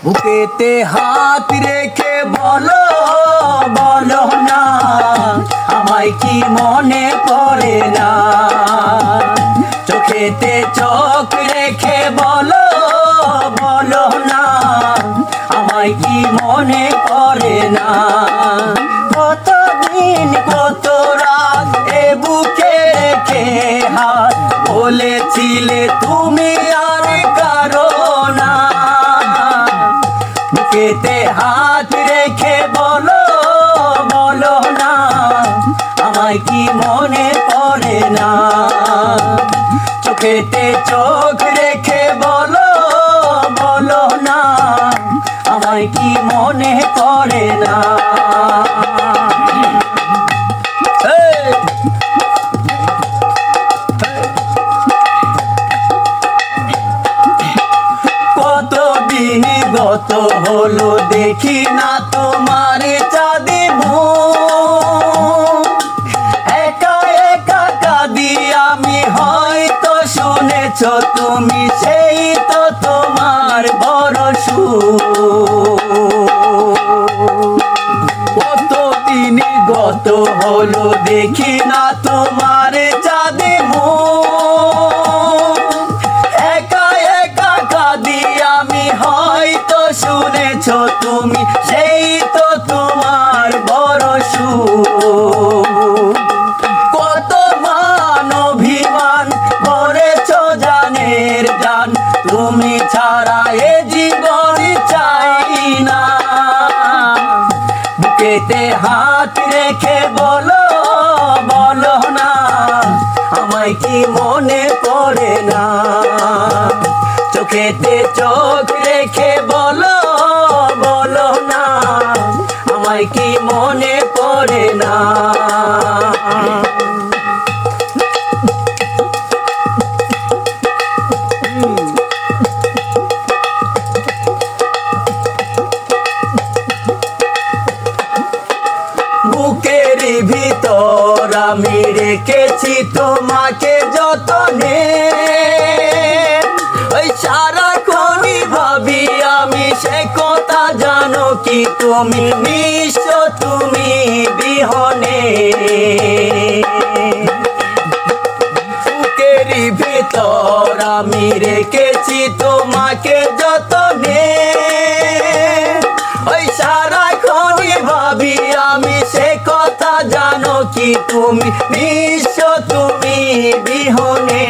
বুকেতে হাত রেখে বলো বলো না আমায় কি মনে পড়ে না। চোখেতে চোখ রেখে বলো বলো না আমায় কি মনে পড়ে না। কতদিন কত রাত এ বুকে রেখে হাত বলেছিলে তুমি আর কারো না। বুকেতে হাত রেখে বলো বলো না আমায় কি মনে পড়ে না। চোখেতে চোখ রেখে বলো বলো না আমায় কি মনে পড়ে না। কতদিন গত হলো দেখি না তোমার চাঁদে একা একা কাঁদি আমি, হয়তো শুনেছ তুমি সেই তো তোমার বড় কতদিন গত হলো দেখি না তোমার চাঁদে একা একা কাঁদি আমি, হয়তো শুনেছ তুমি সেই তো তোমার বড় কত মান অভিমান করেছ জানের জান, তুমি ছাড়া এ জীবন চাই না। বুকেতে হাত রেখে বলো বলো না আমায় কি মনে পড়ে না। চোখেতে চোখ রেখে বলো বলো না আমায় কি মনে পড়ে না। বুকের ভিতর আমি রেখেছি তোমাকে যতনে, ওই সারাক্ষণই ভাবি আমি সে কথা জানো কি তুমি নিঃস্ব তুমি বিহনে। বুকের ভিতর আমি রেখেছি তোমাকে যতনে, ওই সারাক্ষণই ভাবি আমি সে কথা জানো কি তুমি নিঃস্ব তুমি বিহনে।